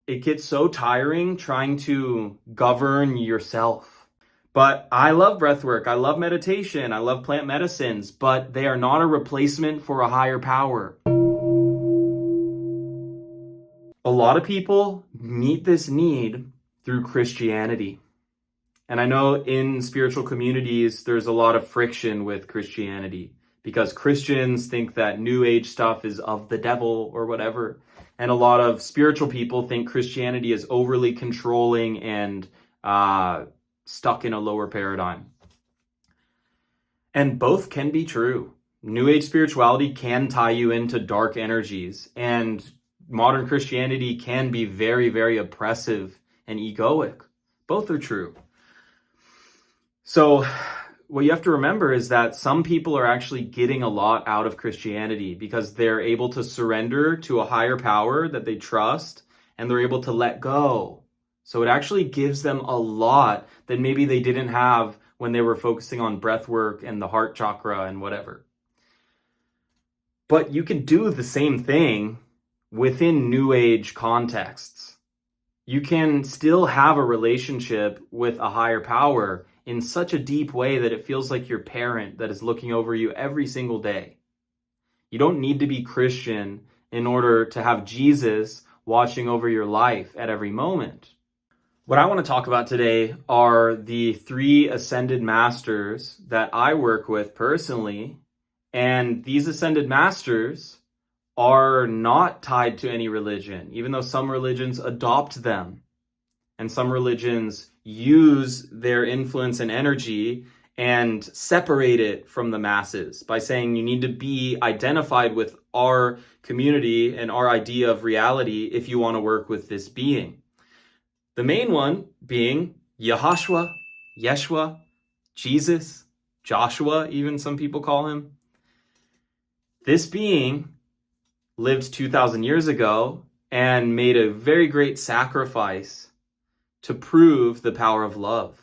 it gets so tiring trying to govern yourself. But I love breathwork. I love meditation. I love plant medicines, but they are not a replacement for a higher power. A lot of people meet this need through Christianity. And I know in spiritual communities, there's a lot of friction with Christianity because Christians think that New Age stuff is of the devil or whatever. And a lot of spiritual people think Christianity is overly controlling and stuck in a lower paradigm. And both can be true. New Age spirituality can tie you into dark energies, and modern Christianity can be very, very oppressive and egoic. Both are true. So what you have to remember is that some people are actually getting a lot out of Christianity because they're able to surrender to a higher power that they trust, and they're able to let go. So it actually gives them a lot that maybe they didn't have when they were focusing on breath work and the heart chakra and whatever. But you can do the same thing within New Age contexts. You can still have a relationship with a higher power in such a deep way that it feels like your parent that is looking over you every single day. You don't need to be Christian in order to have Jesus watching over your life at every moment. What I want to talk about today are the 3 ascended masters that I work with personally. And these ascended masters are not tied to any religion, even though some religions adopt them. And some religions use their influence and energy and separate it from the masses by saying you need to be identified with our community and our idea of reality if you want to work with this being. The main one being Yehoshua, Yeshua, Jesus, Joshua, even some people call him. This being lived 2,000 years ago and made a very great sacrifice to prove the power of love.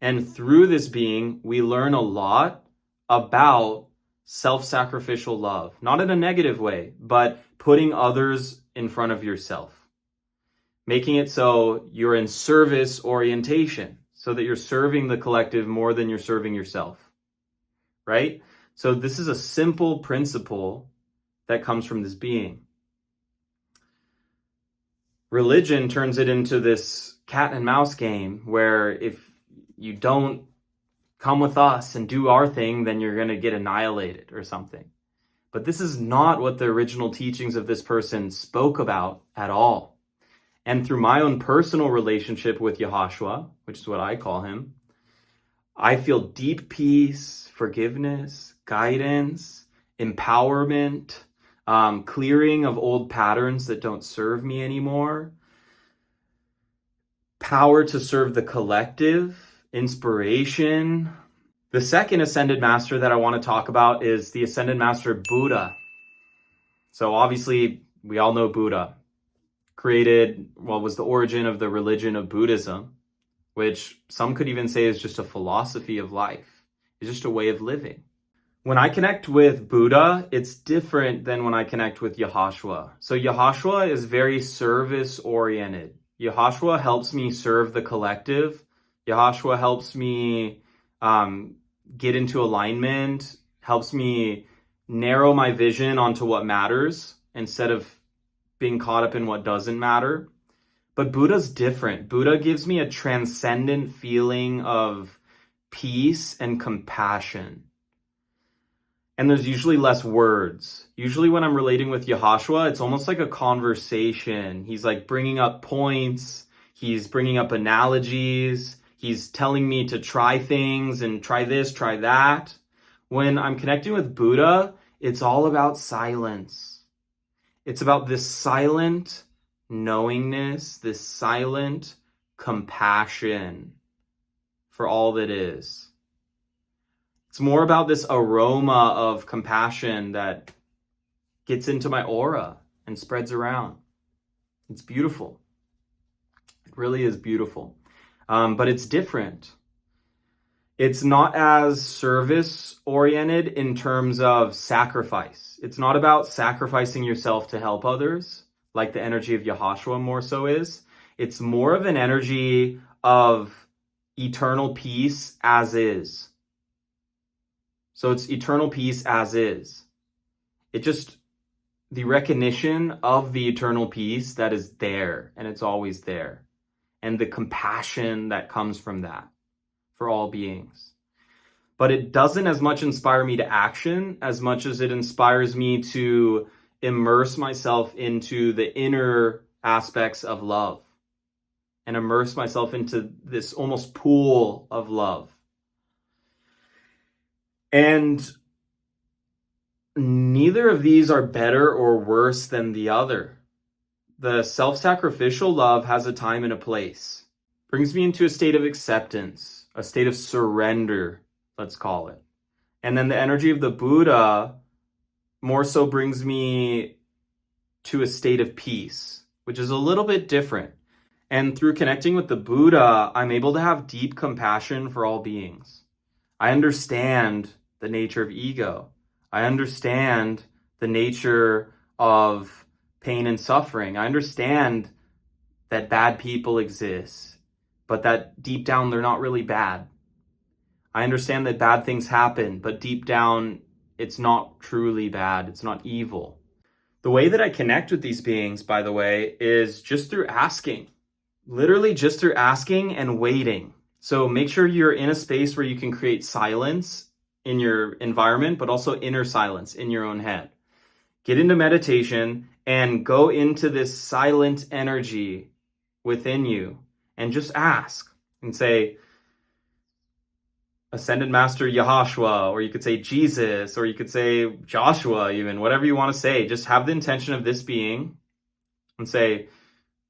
And through this being, we learn a lot about self-sacrificial love, not in a negative way, but putting others in front of yourself, making it so you're in service orientation, so that you're serving the collective more than you're serving yourself, right? So this is a simple principle that comes from this being. Religion turns it into this cat and mouse game where if you don't come with us and do our thing, then you're going to get annihilated or something. But this is not what the original teachings of this person spoke about at all. And through my own personal relationship with Yehoshua, which is what I call him, I feel deep peace, forgiveness, guidance, empowerment, clearing of old patterns that don't serve me anymore, power to serve the collective, inspiration. The second ascended master that I want to talk about is the ascended master Buddha. So obviously we all know Buddha was the origin of the religion of Buddhism, which some could even say is just a philosophy of life. It's just a way of living. When I connect with Buddha, it's different than when I connect with Yehoshua. So Yehoshua is very service-oriented. Yehoshua helps me serve the collective. Yehoshua helps me get into alignment, helps me narrow my vision onto what matters instead of being caught up in what doesn't matter. But Buddha's different. Buddha gives me a transcendent feeling of peace and compassion. And there's usually less words. Usually when I'm relating with Yehoshua, it's almost like a conversation. He's like bringing up points. He's bringing up analogies. He's telling me to try things and try this, try that. When I'm connecting with Buddha, it's all about silence. It's about this silent knowingness, this silent compassion for all that is. It's more about this aroma of compassion that gets into my aura and spreads around. It's beautiful. It really is beautiful. But it's different. It's not as service-oriented in terms of sacrifice. It's not about sacrificing yourself to help others. like the energy of Yehoshua more so is. It's more of an energy of eternal peace as is. So it's eternal peace as is. It just, the recognition of the eternal peace that is there, and it's always there, and the compassion that comes from that for all beings. But it doesn't as much inspire me to action as much as it inspires me to immerse myself into the inner aspects of love and immerse myself into this almost pool of love. And neither of these are better or worse than the other. The self-sacrificial love has a time and a place. Brings me into a state of acceptance, a state of surrender, let's call it. And then the energy of the Buddha more so brings me to a state of peace, which is a little bit different. And through connecting with the Buddha, I'm able to have deep compassion for all beings. I understand the nature of ego. I understand the nature of pain and suffering. I understand that bad people exist, but that deep down they're not really bad. I understand that bad things happen, but deep down it's not truly bad. It's not evil. The way that I connect with these beings, by the way, is just through asking. Literally just through asking and waiting. So make sure you're in a space where you can create silence in your environment, but also inner silence in your own head. Get into meditation and go into this silent energy within you and just ask and say, Ascended Master Yehoshua, or you could say Jesus, or you could say Joshua even, whatever you want to say. Just have the intention of this being and say,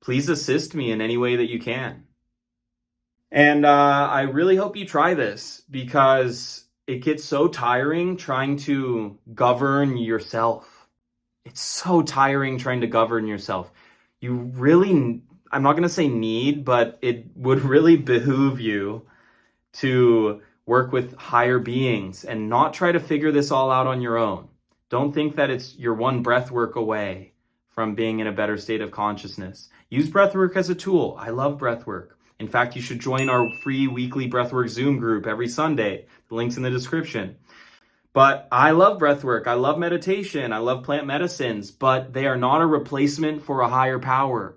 please assist me in any way that you can. And I really hope you try this because it gets so tiring trying to govern yourself. It's so tiring trying to govern yourself. You really, I'm not going to say need, but it would really behoove you to work with higher beings and not try to figure this all out on your own. Don't think that you're one breath work away from being in a better state of consciousness. Use breathwork as a tool. I love breathwork. In fact, you should join our free weekly breathwork Zoom group every Sunday. The link's in the description. But I love breathwork. I love meditation. I love plant medicines, but they are not a replacement for a higher power.